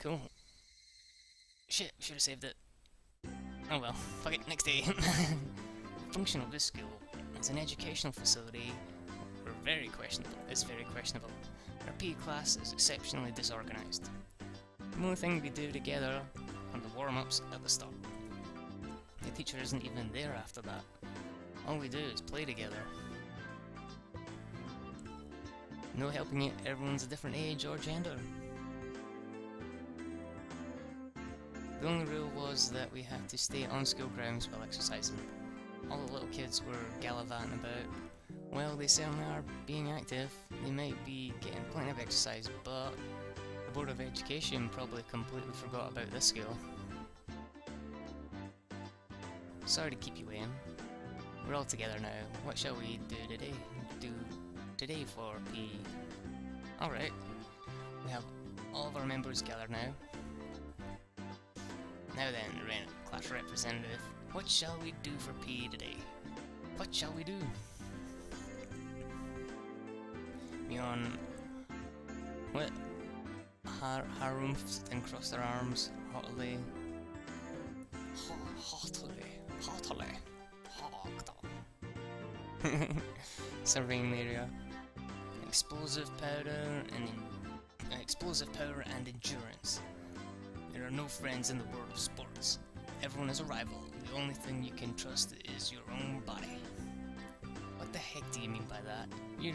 Cool. Shit, should have saved it. Oh well, fuck it, next day. Function of this school as an educational facility is very questionable. Our PE class is exceptionally disorganised. The only thing we do together are the warm-ups at the start. The teacher isn't even there after that. All we do is play together. No helping it, everyone's a different age or gender. The only rule was that we had to stay on school grounds while exercising. All the little kids were gallivanting about. Well, they certainly are being active. They might be getting plenty of exercise, but the Board of Education probably completely forgot about this school. Sorry to keep you waiting. We're all together now. What shall we do today for PE? Alright. We have all of our members gathered now. Now then, class representative, what shall we do for PE today? What shall we do? Yawn. What? Harumphed and crossed their arms haughtily. Haughtily. Surveying the area. Explosive power and endurance. There are no friends in the world of sports. Everyone is a rival. The only thing you can trust is your own body. What the heck do you mean by that? You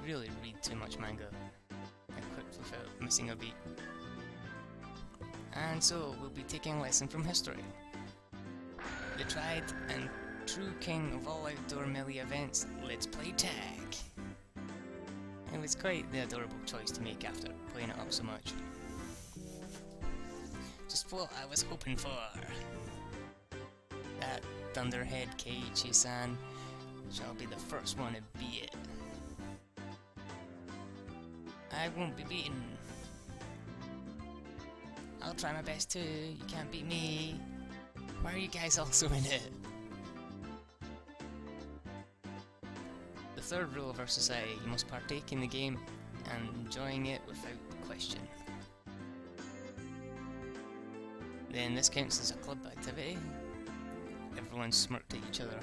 really read too much manga. I quipped without missing a beat. And so, we'll be taking a lesson from history. The tried and true king of all outdoor melee events, let's play tag. It was quite the adorable choice to make after playing it up so much. Just what I was hoping for. That thunderhead Keiichi-san shall be the first one to beat it. I won't be beaten. I'll try my best too, you can't beat me. Why are you guys also in it? The third rule of our society, you must partake in the game and enjoying it without question. Then this counts as a club activity. Everyone smirked at each other.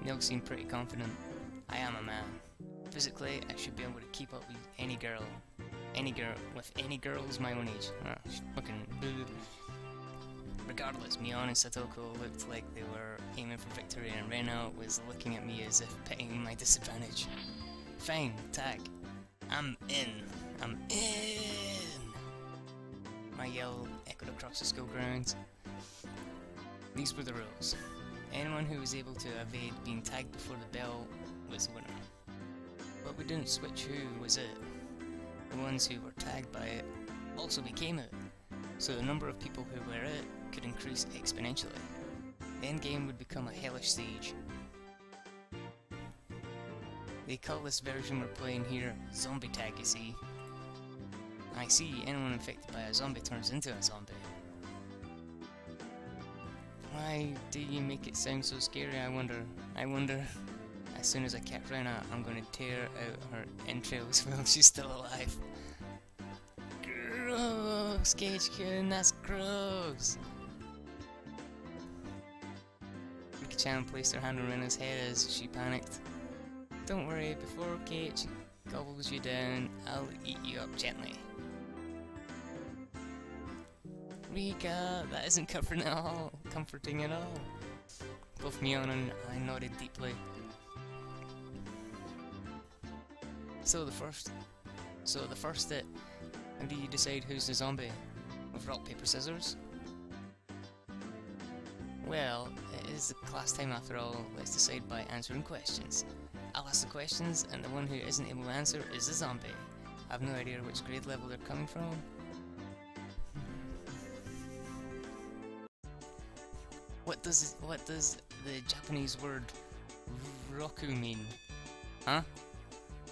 They all seemed pretty confident. I am a man. Physically, I should be able to keep up with any girl with any girls my own age. Fucking boo. Regardless, Mion and Satoko looked like they were aiming for victory, and Rena was looking at me as if pitying my disadvantage. Fine, tag. I'm in. I'm in! My yell echoed across the school grounds. These were the rules. Anyone who was able to evade being tagged before the bell was the winner. But we didn't switch who was it. The ones who were tagged by it also became it. So the number of people who were it could increase exponentially. The endgame would become a hellish siege. They call this version we're playing here zombie tag, you see. I see, anyone infected by a zombie turns into a zombie. Why do you make it sound so scary, I wonder. As soon as I catch Rena, I'm gonna tear out her entrails while she's still alive. Gross, Gage-kun, that's gross! Riki-chan placed her hand on Rena's head as she panicked. Don't worry, before Gage gobbles you down, I'll eat you up gently. Rika, that isn't comforting at all. Both Mion and I nodded deeply. So the first it. How do you decide who's the zombie? With rock, paper, scissors? Well, it is the class time after all. Let's decide by answering questions. I'll ask the questions, and the one who isn't able to answer is the zombie. I have no idea which grade level they're coming from. What does the Japanese word roku mean? Huh?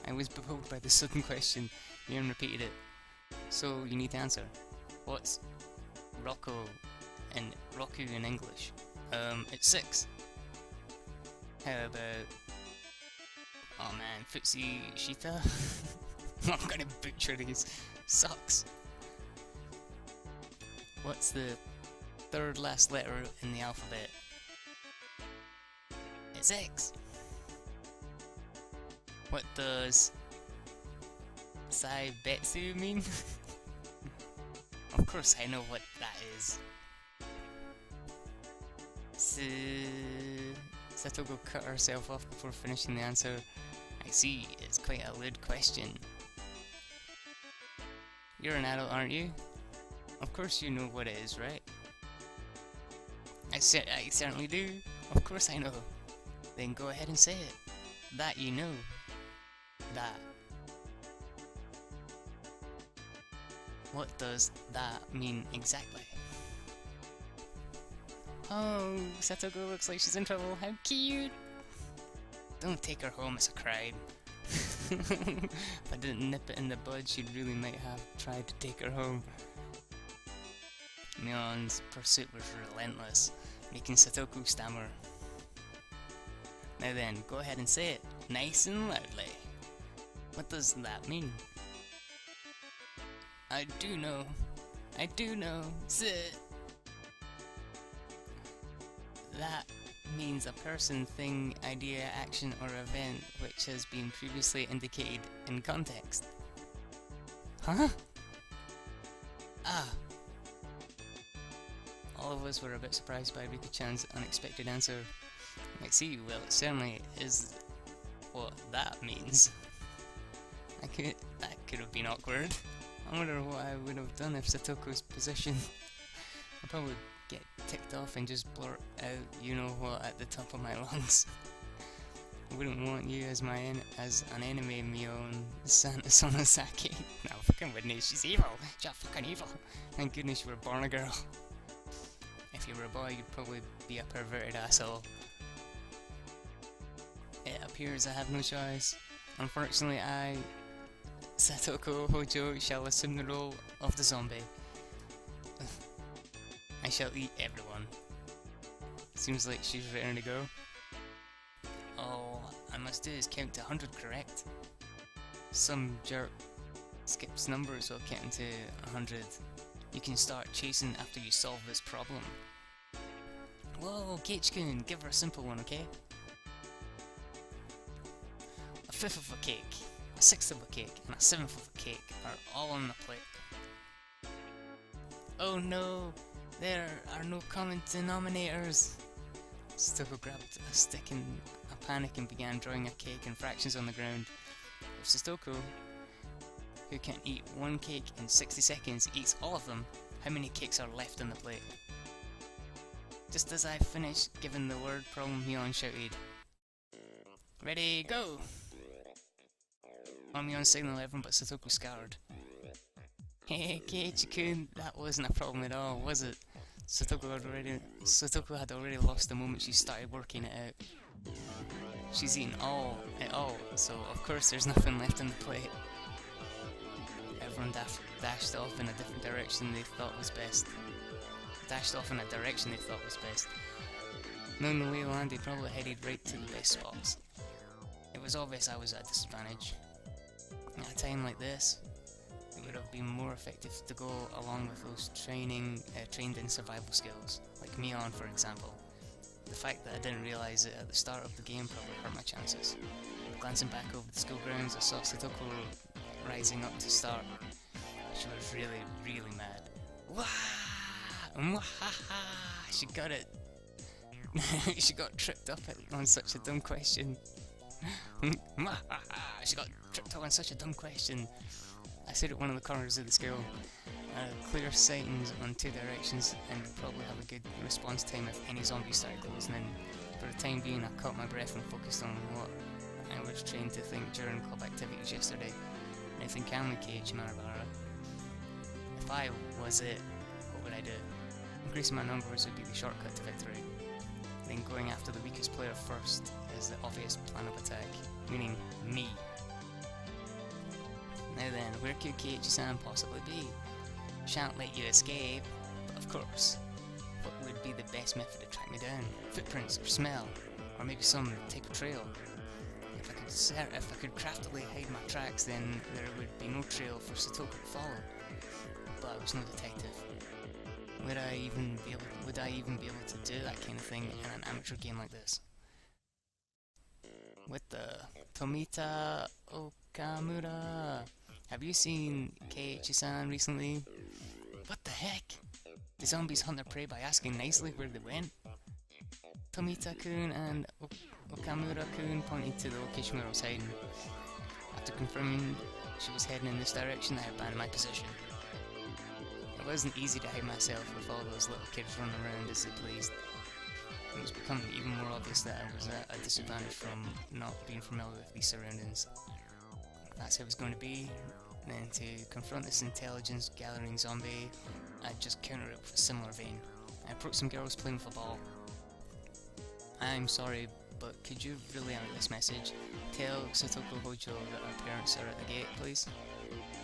I was bewildered by the sudden question. Mion repeated it. So you need to answer. What's Roku in English? It's 6. How about... Oh man, Futsi Shita? I'm gonna butcher these. Sucks. What's the third last letter in the alphabet? It's X. What does Saibetsu mean? Of course I know what that is. Satoko cut herself off before finishing the answer. I see, it's quite a lewd question. You're an adult, aren't you? Of course you know what it is, right? I certainly do. Of course I know. Then go ahead and say it. That you know. That. What does that mean exactly? Oh, Satoko looks like she's in trouble. How cute! Don't take her home, it's a crime. If I didn't nip it in the bud, she really might have tried to take her home. Mion's pursuit was relentless, making Satoko stammer. Now then, go ahead and say it, nice and loudly. What does that mean? I do know. Sit. That means a person, thing, idea, action, or event which has been previously indicated in context. Huh? Ah. All of us were a bit surprised by Riku-chan's unexpected answer. I see, well, it certainly is what that means. That could have been awkward. I wonder what I would have done if Satoko's position. I'd probably get ticked off and just blurt out, you know what, at the top of my lungs. I wouldn't want you as an enemy, Mion Sonosaki. No, fucking wouldn't. She's evil. She's fucking evil. Thank goodness you were born a girl. If you were a boy, you'd probably be a perverted asshole. It appears I have no choice. Unfortunately, Satoko Hojo, shall assume the role of the zombie. I shall eat everyone. Seems like she's ready to go. All I must do is count to 100, correct? Some jerk skips numbers while counting to 100. You can start chasing after you solve this problem. Whoa, Keiichi-kun, give her a simple one, okay? A fifth of a cake, a sixth of a cake, and a seventh of a cake are all on the plate. Oh no, there are no common denominators. Satoko grabbed a stick in a panic and began drawing a cake in fractions on the ground. If Satoko, who can eat one cake in 60 seconds, eats all of them, how many cakes are left on the plate? Just as I finished giving the word problem, Mion shouted, "Ready, go!" Mion signaled everyone but Satoko scoured. Hey, Keiichi-kun, that wasn't a problem at all, was it? Satoko had already lost the moment she started working it out. She's eaten it all, so of course there's nothing left on the plate. Everyone dashed off in a different direction they thought was best. Knowing the lay of land, they probably headed right to the best spots. It was obvious I was at a disadvantage. At a time like this, it would have been more effective to go along with those trained in survival skills, like Mion for example. The fact that I didn't realise it at the start of the game probably hurt my chances. Glancing back over the school grounds, I saw Satoko rising up to start. She was really, really mad. Wah! She got it. She got tripped up on such a dumb question. She got tripped up on such a dumb question. I stood at one of the corners of the school. I had clear sightings on two directions and would probably have a good response time if any zombies started closing in. For the time being, I caught my breath and focused on what I was trained to think during club activities yesterday. Anything calmly, Keiichi Marabara. If I was it, what would I do? Increasing my numbers would be the shortcut to victory. Then going after the weakest player first is the obvious plan of attack, meaning me. Now then, where could Keiichi-san possibly be? Shan't let you escape, but of course. What would be the best method to track me down? Footprints, or smell, or maybe some type of trail? If I could craftily hide my tracks, then there would be no trail for Satoko to follow. But I was no detective. would I even be able to do that kind of thing in an amateur game like this? What the? Tomita Okamura! Have you seen Keiichi-san recently? What the heck? The zombies hunt their prey by asking nicely where they went? Tomita-kun and Okamura-kun pointed to the location where I was hiding. After confirming she was heading in this direction, I abandoned my position. It wasn't easy to hide myself with all those little kids running around as they pleased. It was becoming even more obvious that I was at a disadvantage from not being familiar with these surroundings. If that's how it was going to be, then to confront this intelligence gathering zombie, I'd just counter it with a similar vein. I approached some girls playing with a ball. I'm sorry, but could you relay out this message? Tell Satoko Hojo that our parents are at the gate, please.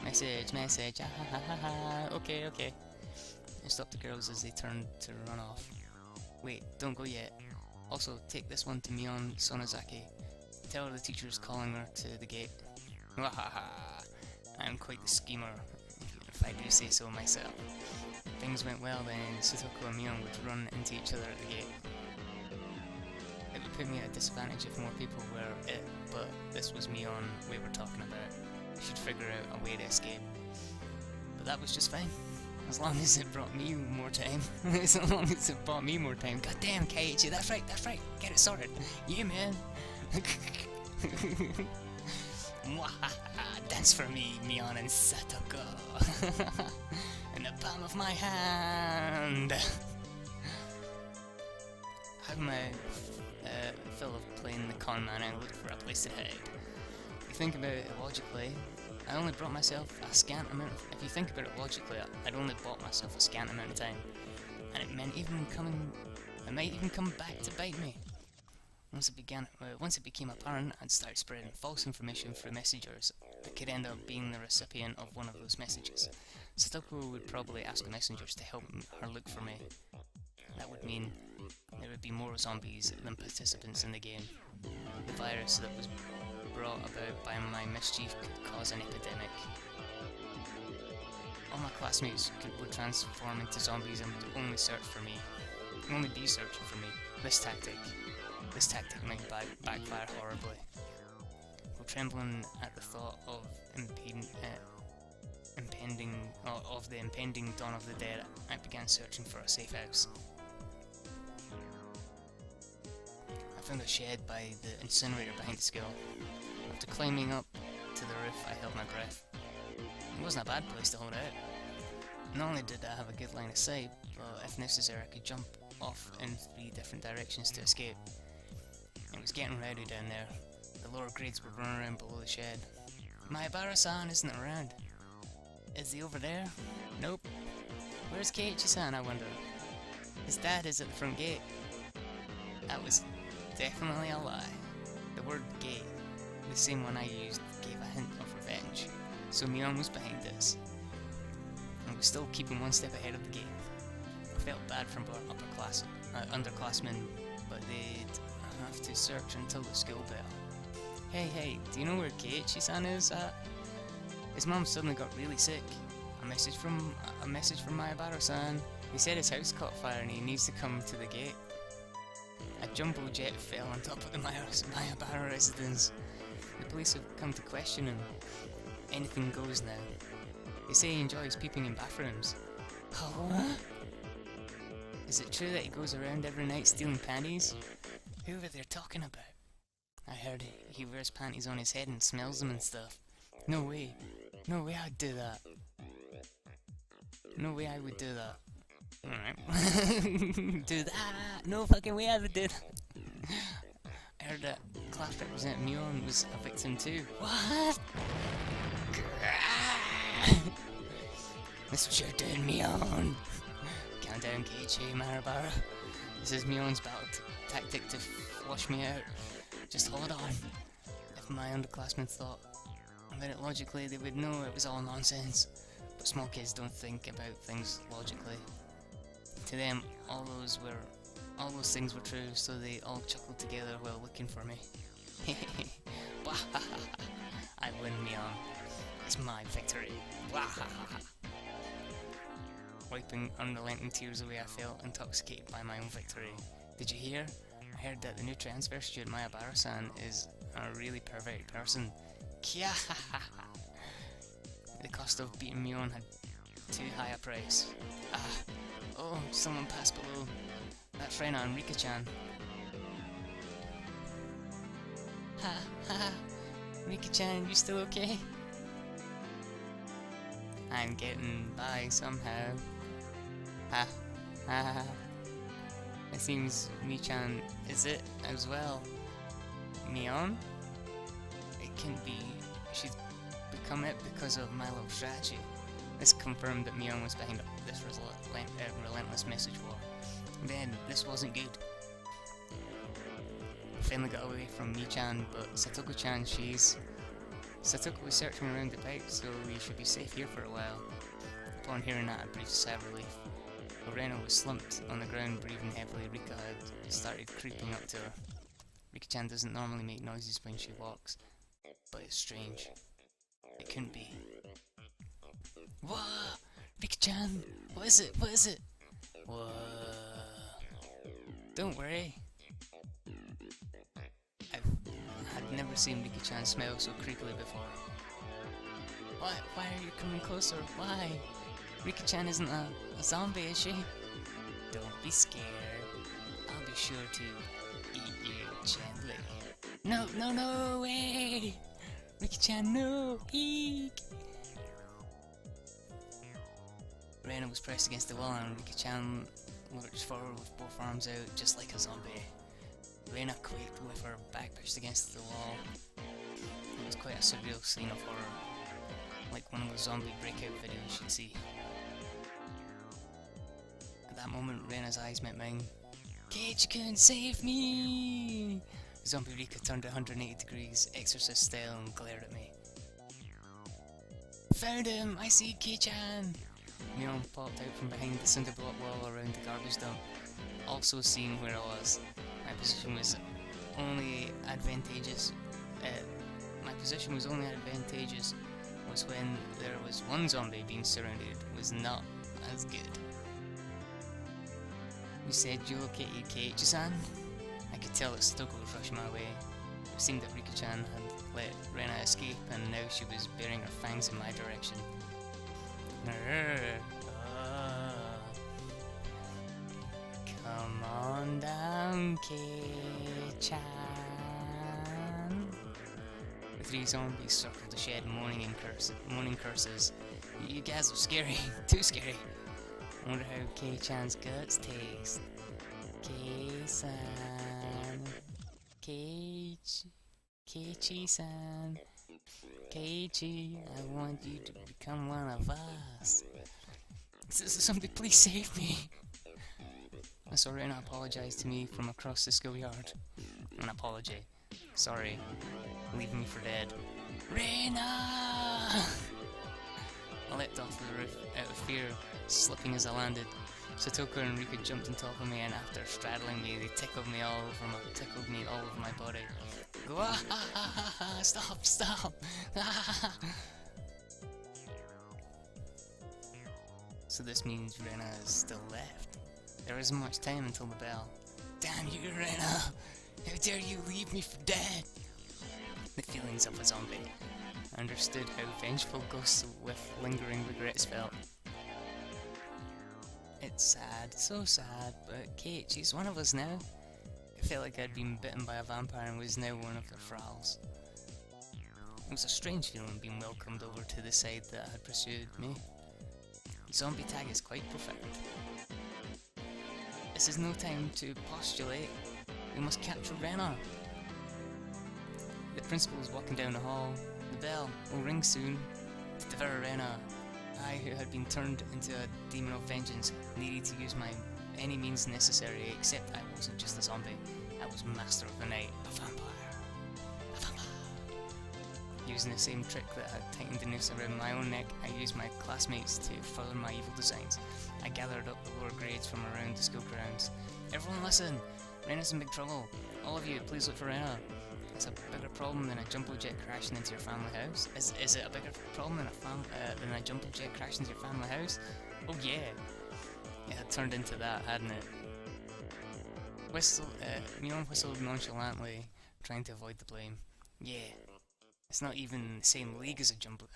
Message, ah ha ha ha ha, okay. I stopped the girls as they turned to run off. Wait, don't go yet. Also, take this one to Mion Sonozaki. Tell her the teacher's calling her to the gate. Wahaha! I'm quite the schemer, if I do say so myself. If things went well, then Satoko and Mion would run into each other at the gate. It would put me at a disadvantage if more people were it, but this was Mion we were talking about. She'd figure out a way to escape. But that was just fine. As long as it brought me more time. As long as it brought me more time. God damn, Keiichi, that's right. Get it sorted. Yeah, man. Dance for me, Mion and Satoko. In the palm of my hand. Had my fill of playing the con man and looked for a place to hide. If you think about it logically, I only brought myself a scant amount of... If you think about it logically, I'd only bought myself a scant amount of time. And it might even come back to bite me. Once it became apparent, I'd start spreading false information through messengers. I could end up being the recipient of one of those messages. Satoko would probably ask the messengers to help her look for me. That would mean there would be more zombies than participants in the game. The virus that was brought about by my mischief could cause an epidemic. All my classmates would transform into zombies and would only be searching for me. This tactic might backfire horribly. While trembling at the thought of the impending dawn of the dead, I began searching for a safe house. I found a shed by the incinerator behind the school. After climbing up to the roof, I held my breath. It wasn't a bad place to hold out. Not only did I have a good line of sight, but if necessary I could jump off in 3 different directions to escape. It was getting rowdy down there. The lower grades were running around below the shed. Maibara-san isn't around. Is he over there? Nope. Where's Keiichi-san, I wonder? His dad is at the front gate. That was definitely a lie. The word gate, the same one I used, gave a hint of revenge. So Mion was behind this. And was still keeping one step ahead of the game. I felt bad for underclassmen, but they'd have to search until the school bell. Hey, do you know where Keiichi-san is at? His mom suddenly got really sick. A message from Maibara-san. He said his house caught fire and he needs to come to the gate. A jumbo jet fell on top of the Maibara residence. The police have come to question him. Anything goes now. They say he enjoys peeping in bathrooms. What? Is it true that he goes around every night stealing panties? Who are they talking about? I heard he wears panties on his head and smells them and stuff. No way I'd do that. No way I would do that. Alright. Do that! No fucking way I would do that! I heard that class representative Mion was a victim too. What? This was your doing, Mion! Calm down, Keiichi, Maibara. This is Mion's battle tactic to flush me out. Just hold on. If my underclassmen thought about it logically, they would know it was all nonsense. But small kids don't think about things logically. To them, all those things were true, so they all chuckled together while looking for me. I win, Mion. It's my victory. wiping unrelenting tears away, I felt intoxicated by my own victory. Did you hear? I heard that the new transfer student Mayabara-san is a really perverted person. Kya! The cost of beating me on had too high a price. Oh, someone passed below. That's Rena and Rika-chan. Rika-chan, you still okay? I'm getting by somehow. It seems Mi-chan is it as well. Mion? It can be. She's become it because of my little strategy. This confirmed that Mion was behind this relentless message war. Then, this wasn't good. I finally got away from Mi-chan, but Satoko-chan, Satoko was searching around the pipe, so we should be safe here for a while. Upon hearing that, I breathed a sigh of relief. While Rena was slumped on the ground, breathing heavily, Rika had started creeping up to her. Rika-chan doesn't normally make noises when she walks, but it's strange. It couldn't be. Whoa! Rika-chan! What is it? What is it? Whoa! Don't worry. I'd never seen Rika-chan smell so creepily before. Why are you coming closer? Why? Rika-chan isn't a zombie, is she? Don't be scared. I'll be sure to eat you gently. No way! Rika-chan, no! Eek! Rena was pressed against the wall and Rika-chan lurched forward with both arms out, just like a zombie. Rena quaked with her back pushed against the wall. It was quite a surreal scene of horror, like one of those zombie breakout videos you'd see. At that moment, Rena's eyes met mine. Keiichi-kun, save me! Zombie Rika turned 180 degrees, exorcist style, and glared at me. Found him! I see Kei-chan! Mion popped out from behind the cinder block wall around the garbage dump, also seeing where I was. My position was only advantageous was when there was one zombie being surrounded, was not as good. You said you located Keiichi-san? I could tell that Satoko was rushing my way. It seemed that Rika-chan had let Rena escape and now she was baring her fangs in my direction. Come on down, Kei-chan. The three zombies circled the shed, moaning curses. You guys are scary, too scary. I wonder how Kei-chan's guts taste. Kei-san, Keiichi-san, Keiichi, I want you to become one of us. Somebody please save me. I saw Rena apologize to me from across the schoolyard. An apology. Sorry. Leaving me for dead. Rena! I leapt off the roof out of fear, slipping as I landed. Satoko and Rika jumped on top of me and after straddling me, they tickled me all over my body. Go, stop! So this means Rena is still left. There isn't much time until the bell. Damn you, Rena! How dare you leave me for dead? The feelings of a zombie. I understood how vengeful ghosts with lingering regrets felt. It's sad, so sad, but Keiichi's one of us now. I felt like I'd been bitten by a vampire and was now one of the Frals. It was a strange feeling being welcomed over to the side that had pursued me. Zombie tag is quite profound. This is no time to postulate. We must capture Rena. The principal is walking down the hall. The bell will ring soon to devour Rena. I, who had been turned into a demon of vengeance, needed to use any means necessary, except I wasn't just a zombie. I was master of the night, a vampire. Using the same trick that had tightened the noose around my own neck, I used my classmates to further my evil designs. I gathered up the lower grades from around the school grounds. Everyone listen! Rena's in big trouble. All of you, please look for Rena. It's a bigger problem than a jumbo jet crashing into your family house. Is it a bigger problem than a jumbo jet crashing into your family house? Oh yeah! It had turned into that, hadn't it? Mion whistled nonchalantly, trying to avoid the blame. Yeah, it's not even the same league as Jumbo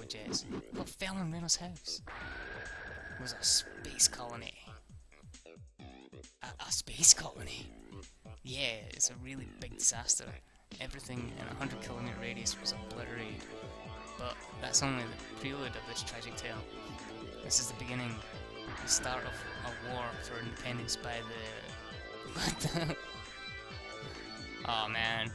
Jets. What fell in Reno's house was a space colony. A space colony? Yeah, it's a really big disaster. Everything in a 100-kilometer radius was obliterated. But that's only the prelude of this tragic tale. This is the beginning, the start of a war for independence by the... What the... Aw, man.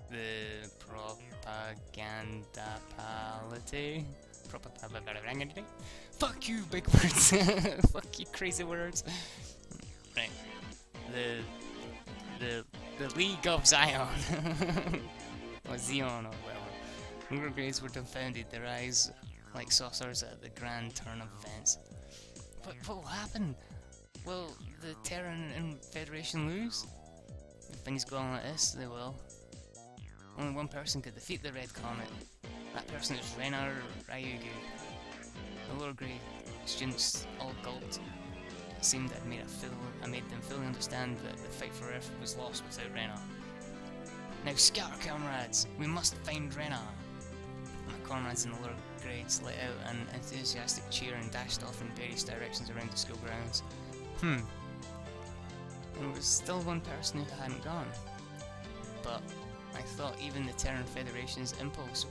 The propaganda polity. Fuck you, big words. Fuck you, crazy words. Right. The League of Zion. Or Zion, or whatever. Hunger grades were dumbfounded, their eyes like saucers at the grand turn of events. What will happen? Will the Terran and Federation lose? If things go on like this, they will. Only one person could defeat the Red Comet. That person is Renar Ryugu. The lower grade students all gulped. It seemed I made them fully understand that the fight for Earth was lost without Renar. Now scatter, comrades! We must find Renar! My comrades in the lower grades let out an enthusiastic cheer and dashed off in various directions around the school grounds. And there was still one person who hadn't gone. But I thought even the Terran Federation's impulse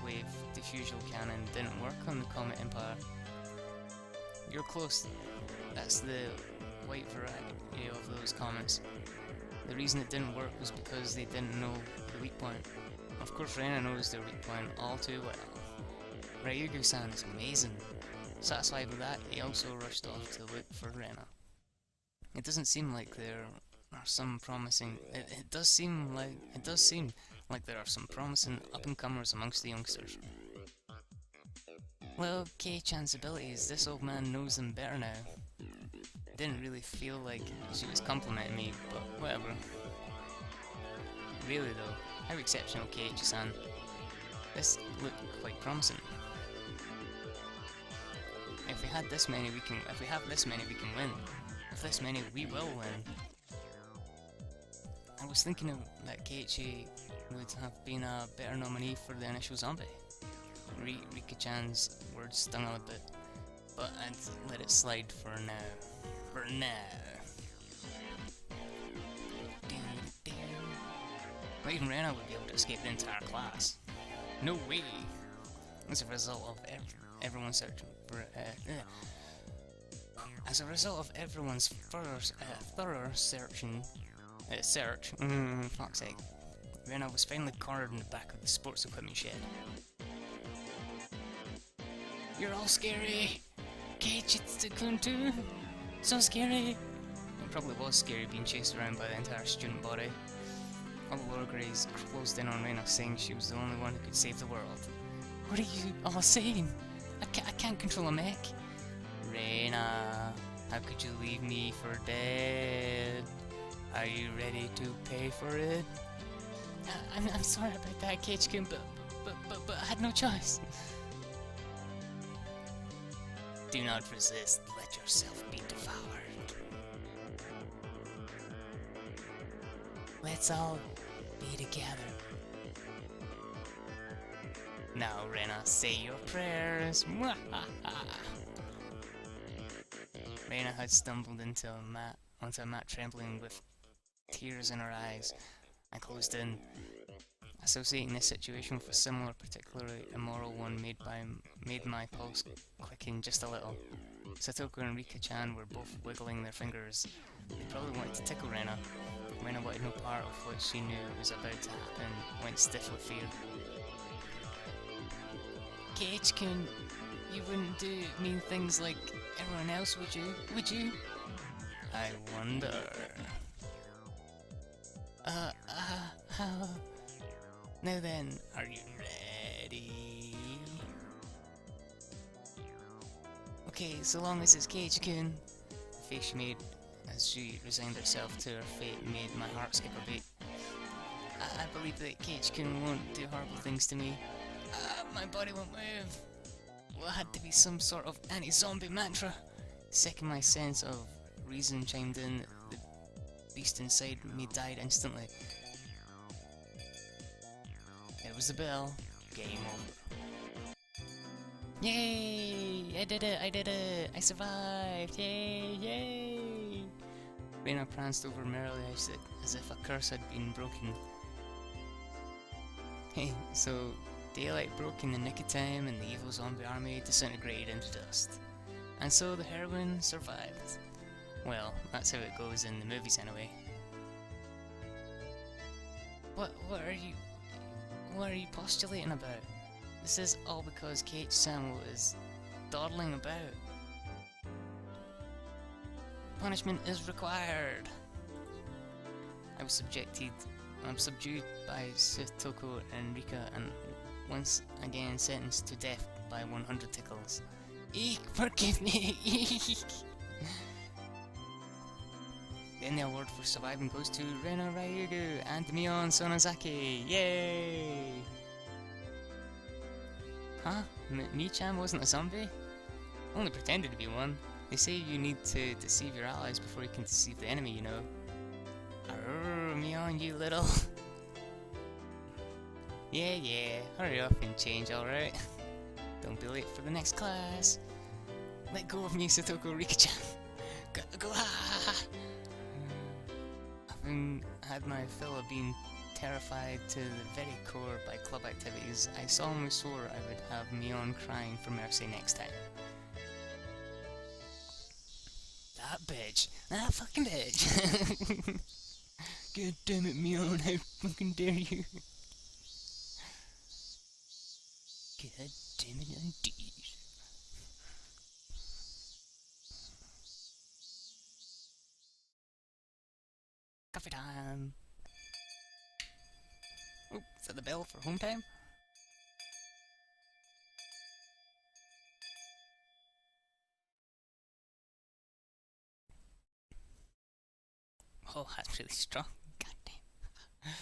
wave diffusal cannon didn't work on the Comet Empire. You're close. That's the white variety of those comets. The reason it didn't work was because they didn't know the weak point. Of course Rena knows their weak point all too well. Ryugu-san is amazing. Satisfied with that, he also rushed off to look for Rena. It doesn't seem like there are some promising... It does seem like there are some promising up-and-comers amongst the youngsters. Well, Kei-chan's abilities, this old man knows them better now. Didn't really feel like she was complimenting me, but whatever. Really though, how exceptional Kei-san. This looked quite promising. If we have this many, we can win. If this many, we will win. I was thinking that Keiichi would have been a better nominee for the initial zombie. Rika-chan's words stung a bit, but I'd let it slide for now. For now. Not even Rena would be able to escape the entire class. No way! As a result of everyone's thorough search, fuck's sake, Rena was finally cornered in the back of the sports equipment shed. You're all scary! Keiichi-kun too! So scary! It probably was scary being chased around by the entire student body. All the lower grades closed in on Rena, saying she was the only one who could save the world. What are you all saying? I can't control a mech. Rena, how could you leave me for dead? Are you ready to pay for it? I'm sorry about that, Keiichi-kun, but I had no choice. Do not resist, let yourself be devoured. Let's all be together. Now, Rena, say your prayers. Rena had stumbled onto a mat trembling with tears in her eyes. I closed in. Associating this situation with a similar, particularly immoral one made my pulse quicken just a little. Satoko and Rika-chan were both wiggling their fingers. They probably wanted to tickle Rena. Rena wanted no part of what she knew was about to happen, went stiff with fear. Keiichi-kun, you wouldn't do mean things like everyone else, would you? Would you? I wonder. Now then, are you ready? Okay, so long as it's Keiichi-kun. The face she made as she resigned herself to her fate made my heart skip a beat. I believe that Keiichi-kun won't do horrible things to me. my body won't move. Well, it had to be some sort of anti-zombie mantra. The second my sense of reason chimed in, the beast inside me died instantly. It was the bell. Game over. Yay! I did it! I did it! I survived! Yay! Yay! Rena pranced over merrily as if a curse had been broken. Hey, so daylight broke in the nick of time and the evil zombie army disintegrated into dust. And so the heroine survived. Well, that's how it goes in the movies anyway. What are you postulating about? This is all because Kate Samuel is dawdling about. Punishment is required. I'm subdued by Satoko and Rika and once again sentenced to death by 100 tickles. Eek, forgive me! Eek! Then the award for surviving goes to Rena Ryugu and Mion Sonozaki. Yay! Huh? Mi-chan wasn't a zombie? Only pretended to be one. They say you need to deceive your allies before you can deceive the enemy, you know. Arrrr, Mion, you little... Yeah, hurry up and change, alright? Don't be late for the next class. Let go of me, Satoko Rika-chan. Go, ha! Having had my fill of being terrified to the very core by club activities, I solemnly swore I would have Mion crying for mercy next time. That bitch! That fucking bitch! God damn it, Mion, how fucking dare you! God damn it, indeed. Coffee time! Oh, is that the bell for home time? Oh, that's really strong. God damn.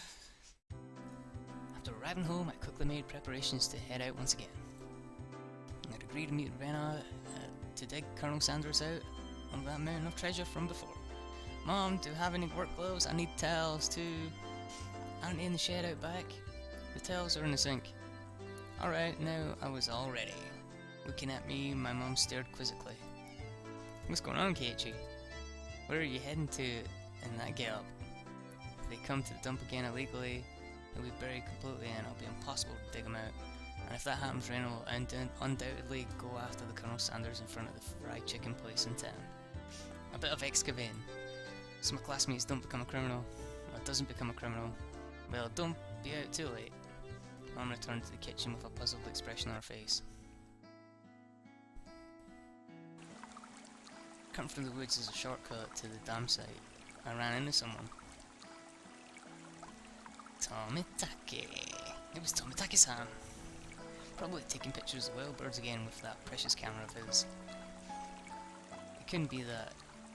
After arriving home, I quickly made preparations to head out once again. I'd agreed to meet Rena to dig Colonel Sanders out on that mountain of treasure from before. Mom, do you have any work gloves? I need towels too. Aren't they in the shed out back? The towels are in the sink. Alright, now I was all ready. Looking at me, my mom stared quizzically. What's going on, Keiichi? Where are you heading to in that get-up? If they come to the dump again illegally, they'll be buried completely and it'll be impossible to dig them out. And if that happens, Rena will undoubtedly go after the Colonel Sanders in front of the fried chicken place in town. A bit of excavating. So my classmates don't become a criminal, or doesn't become a criminal. Well, don't be out too late. Mom returned to the kitchen with a puzzled expression on her face. Cutting through the woods is a shortcut to the dam site. I ran into someone. Tomitake. It was Tomitake-san. Probably taking pictures of wild birds again with that precious camera of his. It couldn't be that.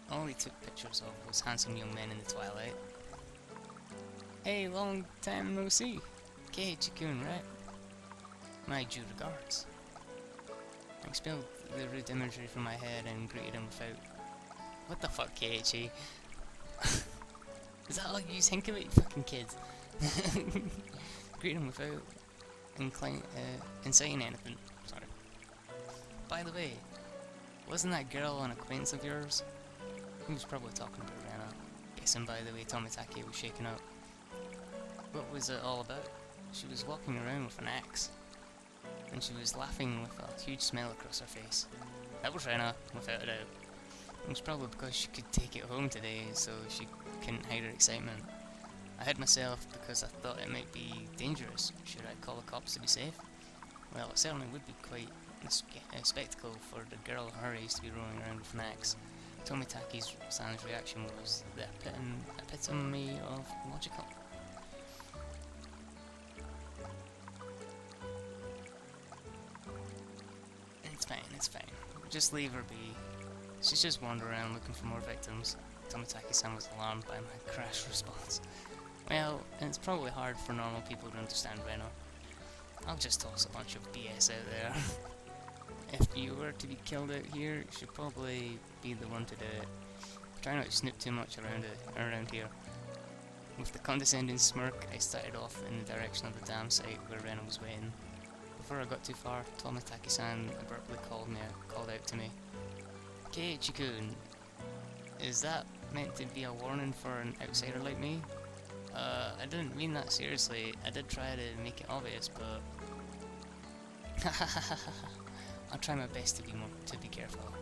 All he took pictures of was handsome young men in the twilight. Hey, long time no see. Keiichi-kun, right? My due regards. I expelled the rude imagery from my head and greeted him without... What the fuck, Keiichi? Is that all you think about, you fucking kids? Greeted him without inciting anything. Sorry. By the way, wasn't that girl an acquaintance of yours? He was probably talking about Rena, guessing by the way Tomitake was shaking up. What was it all about? She was walking around with an axe, and she was laughing with a huge smile across her face. That was Rena, without a doubt. It was probably because she could take it home today, so she couldn't hide her excitement. I hid myself because I thought it might be dangerous. Should I call the cops to be safe? Well, it certainly would be quite a spectacle for the girl her age to be rolling around with an axe. Tomitake's-san's reaction was the epitome of logical. It's fine. Just leave her be. She's just wandering around looking for more victims. Tomitake-san was alarmed by my crash response. Well, it's probably hard for normal people to understand Reno. I'll just toss a bunch of BS out there. If you were to be killed out here, you should probably be the one to do it. Try not to snoop too much around here. With the condescending smirk, I started off in the direction of the dam site where Rena was waiting. Before I got too far, Tomitaki-san abruptly called out to me. Keiichi-kun, is that meant to be a warning for an outsider like me? I didn't mean that seriously. I did try to make it obvious, but I'll try my best to be careful.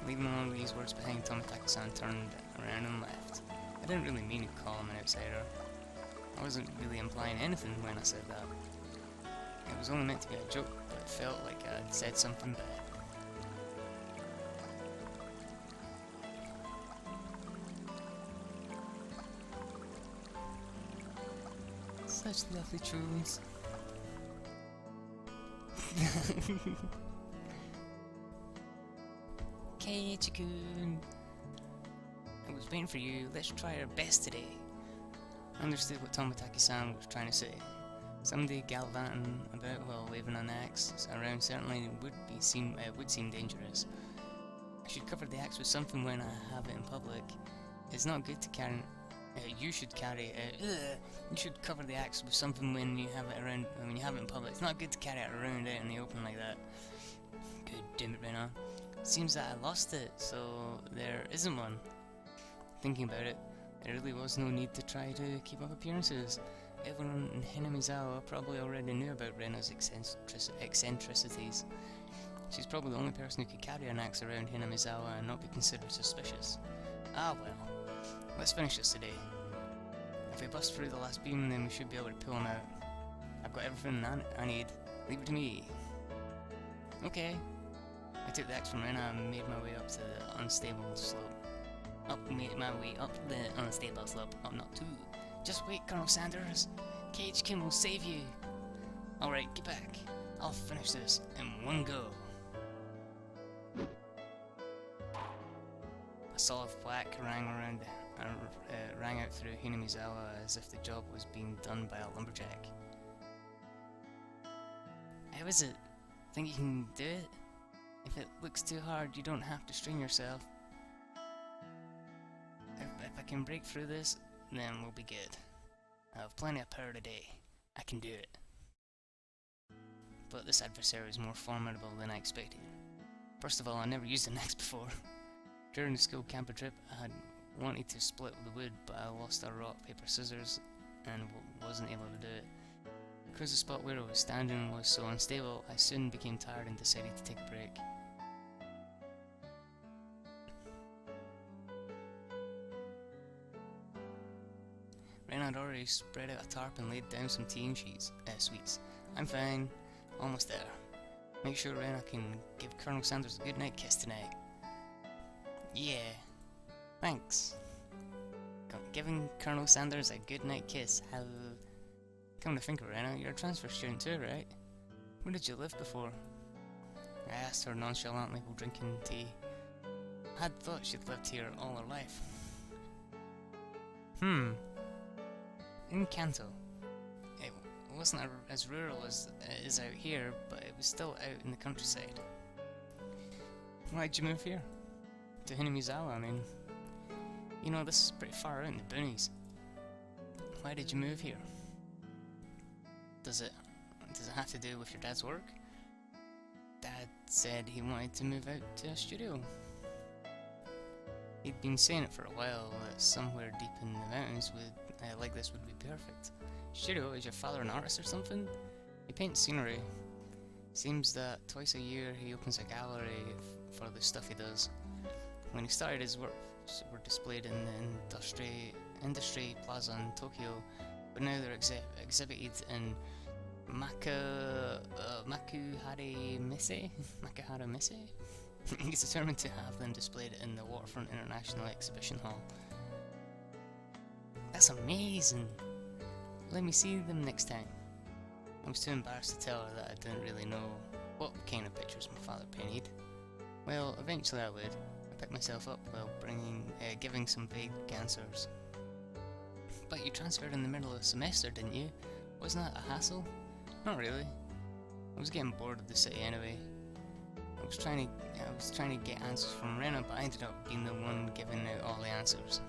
Leaving all these words behind, Tomitaki-san turned around and left. I didn't really mean to call him an outsider. I wasn't really implying anything when I said that. It was only meant to be a joke, but it felt like I'd said something bad. Such lovely tunes. Keiichi-kun, I was waiting for you. Let's try our best today. I understood what Tomitaki-san was trying to say. Somebody gallivanting about while waving an axe around certainly would seem dangerous. I should cover the axe with something when I have it in public. It's not good to carry. You should cover the axe with something when you have it around. When you have it in public, it's not good to carry it around out in the open like that. God damn it, Rena. Seems that I lost it, so there isn't one. Thinking about it, there really was no need to try to keep up appearances. Everyone in Hinamizawa probably already knew about Rena's eccentricities. She's probably the only person who could carry an axe around Hinamizawa and not be considered suspicious. Ah well. Let's finish this today. If we bust through the last beam, then we should be able to pull him out. I've got everything I need. Leave it to me. Okay. I took the axe from Rena and made my way up to the unstable slope. Up not two. Just wait, Colonel Sanders. Keiichi-kun will save you. Alright, get back. I'll finish this in one go. A solid whack rang out through Hinamizawa as if the job was being done by a lumberjack. How is it? Think you can do it? If it looks too hard, you don't have to strain yourself. If I can break through this, then we'll be good. I have plenty of power today. I can do it. But this adversary is more formidable than I expected. First of all, I never used an axe before. During the school camper trip, I had wanted to split the wood, but I lost a rock, paper, scissors, and wasn't able to do it. Because the spot where I was standing was so unstable, I soon became tired and decided to take a break. Rena had already spread out a tarp and laid down some tea and sweets. I'm fine. Almost there. Make sure Rena can give Colonel Sanders a good night kiss tonight. Yeah. Thanks. Giving Colonel Sanders a good night kiss. How... Come to think of it, Rena, you're a transfer student too, right? Where did you live before? I asked her nonchalantly while drinking tea. I had thought she'd lived here all her life. In Kanto. It wasn't as rural as it is out here, but it was still out in the countryside. Why'd you move here? To Hinamizawa, I mean. You know, this is pretty far out in the boonies. Why did you move here? Does it have to do with your dad's work? Dad said he wanted to move out to a studio. He'd been saying it for a while, that somewhere deep in the mountains like this would be perfect. Studio, is your father an artist or something? He paints scenery. Seems that twice a year he opens a gallery for the stuff he does. When he started, his works were displayed in the industry plaza in Tokyo, but now they're exhibited in Makuhara Messe? He's determined to have them displayed in the Waterfront International Exhibition Hall. That's amazing! Let me see them next time. I was too embarrassed to tell her that I didn't really know what kind of pictures my father painted. Well, eventually I would. I picked myself up while giving some vague answers. But you transferred in the middle of the semester, didn't you? Wasn't that a hassle? Not really. I was getting bored of the city anyway. I was trying to get answers from Rena, but I ended up being the one giving out all the answers.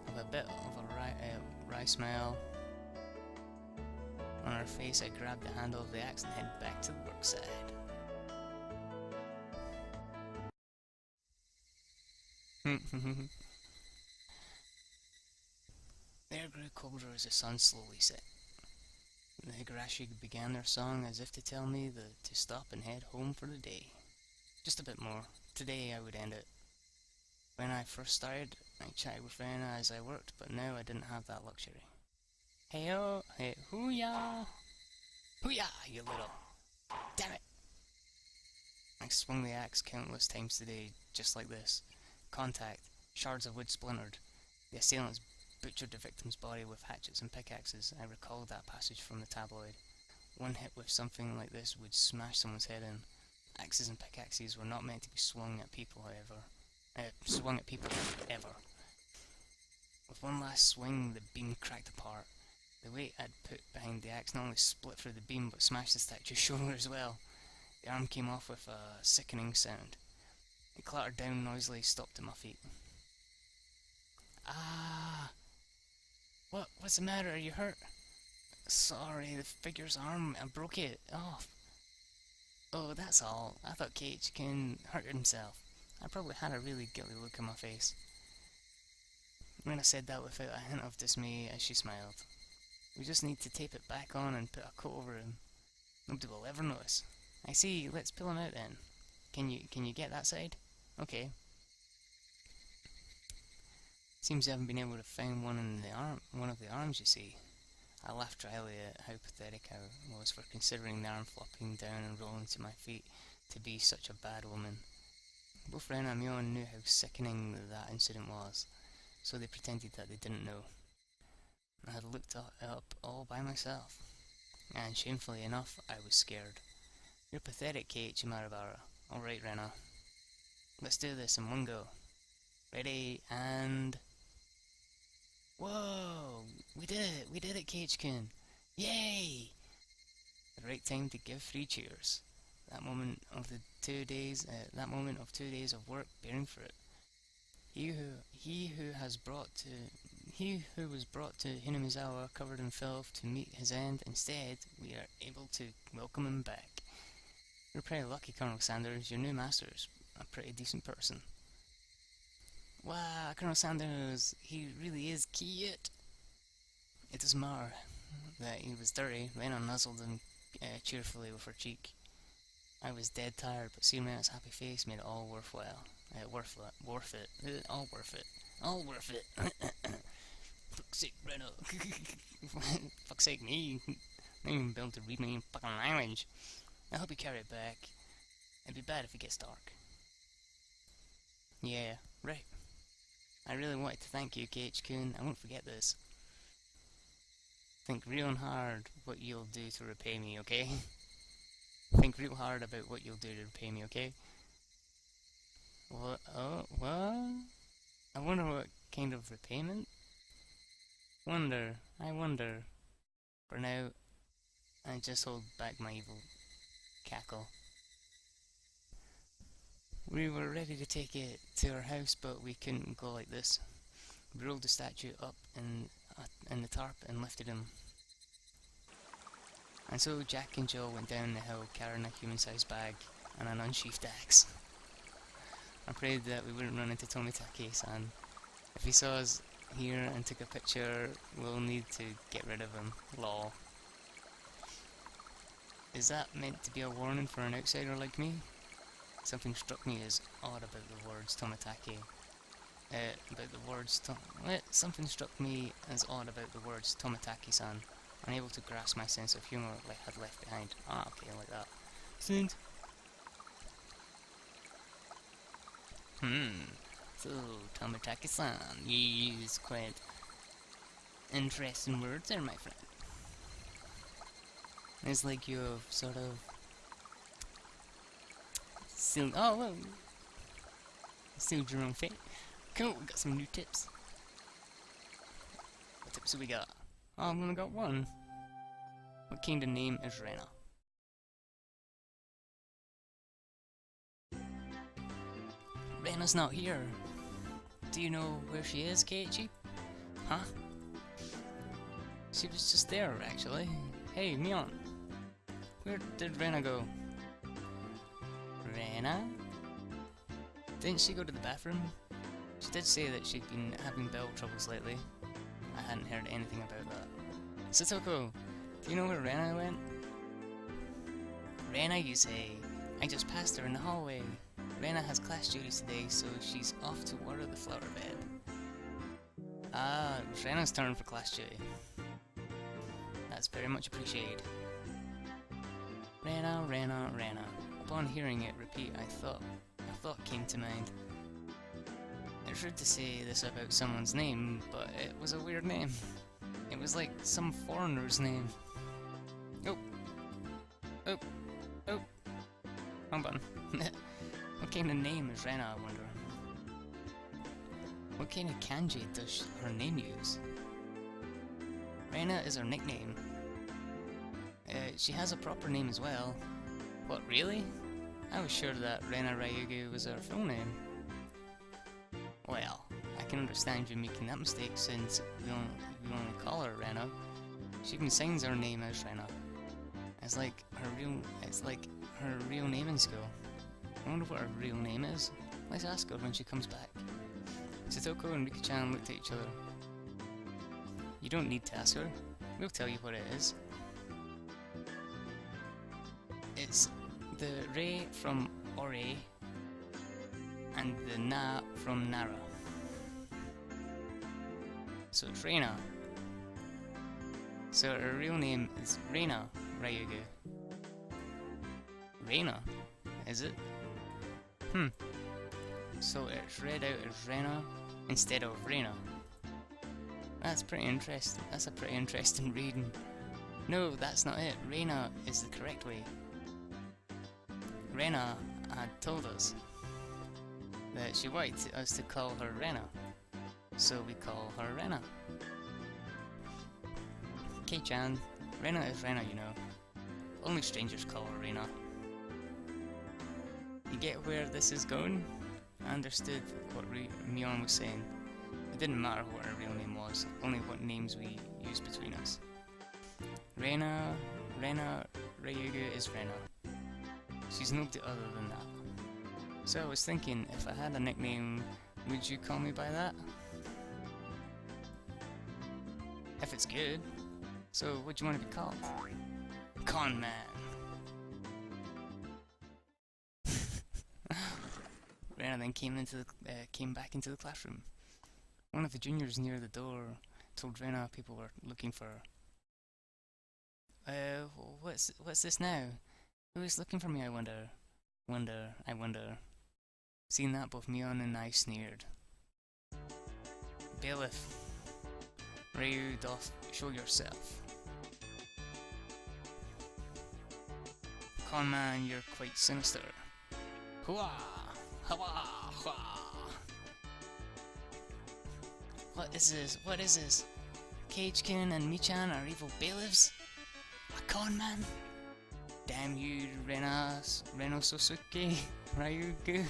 With a bit of a wry smile on her face, I grabbed the handle of the axe and headed back to the work side. The air grew colder as the sun slowly set. The Higurashi began their song as if to tell me to stop and head home for the day. Just a bit more. Today I would end it. When I first started, I chatted with Rena as I worked, but now I didn't have that luxury. Hey-oh, hey, hoo-yah! Hoo-yah, you little... Damn it! I swung the axe countless times today, just like this. Contact. Shards of wood splintered. The assailants butchered the victim's body with hatchets and pickaxes. I recalled that passage from the tabloid. One hit with something like this would smash someone's head in. Axes and pickaxes were not meant to be swung at people, however. Ever. With one last swing, the beam cracked apart. The weight I'd put behind the axe not only split through the beam, but smashed the statue's shoulder as well. The arm came off with a sickening sound. It clattered down noisily, stopped at my feet. Ah! What's the matter? Are you hurt? Sorry, the figure's arm, I broke it off. Oh, that's all. I thought Keiichi-kun hurt himself. I probably had a really guilty look on my face. Rena said that without a hint of dismay as she smiled. We just need to tape it back on and put a coat over him. Nobody will ever notice. I see, let's pull him out then. Can you get that side? Okay. Seems I haven't been able to find one of the arms, you see. I laughed dryly at how pathetic I was for considering the arm flopping down and rolling to my feet to be such a bad woman. Both Rena and Myon knew how sickening that incident was, so they pretended that they didn't know. I had looked it up all by myself, and shamefully enough, I was scared. You're pathetic, Keiichi Marabara. Alright, Rena. Let's do this in one go. Ready, and... Whoa! We did it, Keiichi-kun! Yay! The right time to give 3 cheers. That moment of 2 days of work bearing fruit. He who was brought to Hinamizawa covered in filth to meet his end. Instead, we are able to welcome him back. You're pretty lucky, Colonel Sanders. Your new master's a pretty decent person. Wow, Colonel Sanders, he really is cute. It doesn't matter that he was dirty. Rena nuzzled him cheerfully with her cheek. I was dead tired, but seeing Rena's happy face made it all worthwhile. Worth it. All worth it. Fuck's sake, Rena. Fuck's sake, me. Not even able to read my own fucking language. I hope you carry it back. It'd be bad if it gets dark. Yeah, right. I really wanted to thank you, Keiichi-kun. I won't forget this. Think real hard what you'll do to repay me, okay? Think real hard about what you'll do to repay me, okay? What? Oh, what? I wonder what kind of repayment? I wonder. For now, I just hold back my evil cackle. We were ready to take it to our house, but we couldn't go like this. We rolled the statue up in the tarp and lifted him. And so Jack and Jill went down the hill carrying a human-sized bag and an unsheathed axe. I prayed that we wouldn't run into Tomitake-san. If he saw us here and took a picture, we'll need to get rid of him. Lol. Is that meant to be a warning for an outsider like me? Something struck me as odd about the words Tomitake. Something struck me as odd about the words Tomitake-san. Unable to grasp my sense of humour I had left behind. Ah, okay, like that. Sound. So, Tomitake-san, you use quite interesting words there, my friend. It's like you have sort of sealed your own fate. Cool, we got some new tips. What tips have we got? Oh, I've only got one. What kind of name is Rena? Rena's not here. Do you know where she is, Keiichi? Huh? She was just there, actually. Hey, Mion. Where did Rena go? Rena? Didn't she go to the bathroom? She did say that she'd been having bowel troubles lately. I hadn't heard anything about that. Satoko, do you know where Rena went? Rena, you say? I just passed her in the hallway. Rena has class duties today, so she's off to water the flower bed. Ah, it was Rena's turn for class duty. That's very much appreciated. Rena, Rena, Rena. Upon hearing it repeat, a thought came to mind. It's rude to say this about someone's name, but it was a weird name. It was like some foreigner's name. Oh. Oh. Oh. Hold on. What kind of name is Rena, I wonder? What kind of kanji does her name use? Rena is her nickname. She has a proper name as well. What, really? I was sure that Rena Ryugu was her full name. Well, I can understand you making that mistake since we only call her Rena. She even signs her name as Rena. It's like her real name in school. I wonder what her real name is. Let's ask her when she comes back. Satoko and Riki-chan looked at each other. You don't need to ask her. We'll tell you what it is. It's the Rei from Ore and the Na from Nara. So it's Reina. So her real name is Reina Ryugu. Reina, is it? So it's read out as Rena instead of Reina. That's pretty interesting. That's a pretty interesting reading. No, that's not it. Reina is the correct way. Rena had told us that she wanted us to call her Rena, so we call her Rena. Kei-chan, Rena is Rena, you know. Only strangers call her Rena. You get where this is going? I understood what Mion was saying. It didn't matter what her real name was, only what names we used between us. Rena Ryugu is Rena. She's nobody other than that. So I was thinking, if I had a nickname, would you call me by that? If it's good. So what do you want to be called? Con Man. Rena then came back into the classroom. One of the juniors near the door told Rena people were looking for her. What's this now? Who is looking for me, I wonder? I wonder. Seeing that, both Mion and I sneered. Bailiff, Ryu doth show yourself. Con Man, you're quite sinister. Hooah! Hooah! Hooah! What is this? What is this? Keiichi-kun and Michan are evil bailiffs? A con man? Damn you, Renosuke Ryugu.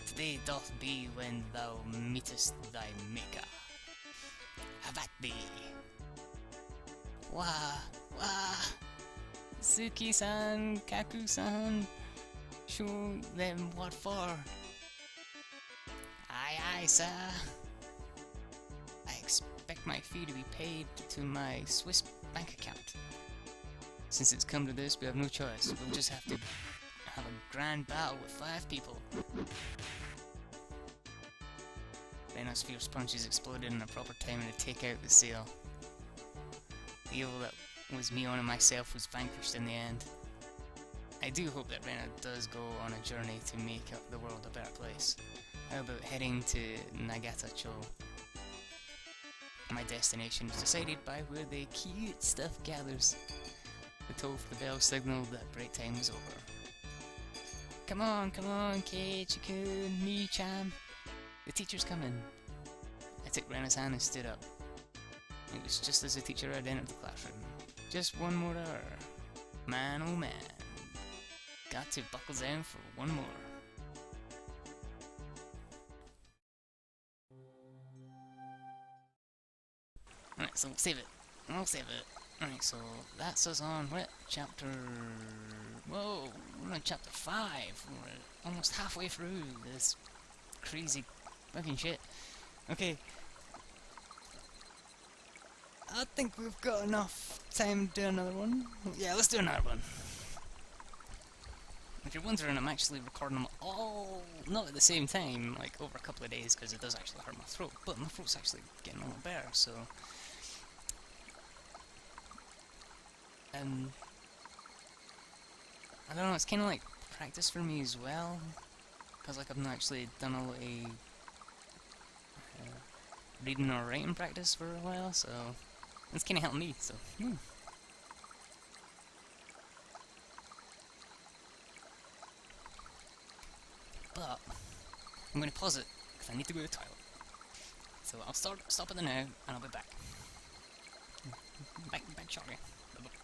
Today doth be when thou meetest thy maker. Have at thee. Wah, wah. Suki-san, Kaku-san, show them what for. Aye, aye, sir. I expect my fee to be paid to my Swiss bank account. Since it's come to this, we have no choice. We'll just have to have a grand battle with 5 people. Rena's fierce punches exploded in a proper timing to take out the sail. The evil that was Mion and myself was vanquished in the end. I do hope that Rena does go on a journey to make the world a better place. How about heading to Nagata-cho? My destination was decided by where the cute stuff gathers. The toll for the bell signaled that break time was over. Come on, Keiichi-kun, Mi-chan. The teacher's coming. I took Rena's hand and stood up. It was just as the teacher had entered the classroom. Just one more hour. Man, oh man. Got to buckle down for one more. Alright, so we'll save it. We'll save it. Alright, so that's us on what? Chapter... Whoa, we're on chapter 5. We're almost halfway through this crazy fucking shit. Okay. I think we've got enough time to do another one. Yeah, let's do another one. If you're wondering, I'm actually recording them all, not at the same time, like over a couple of days, because it does actually hurt my throat, but my throat's actually getting a little better, so... I don't know, it's kind of like practice for me as well, because like I've not actually done a lot of reading or writing practice for a while, so it's kind of helping me, so But I'm going to pause it, because I need to go to the toilet. So I'll stop it now, and I'll be back. Back shortly. Bye-bye.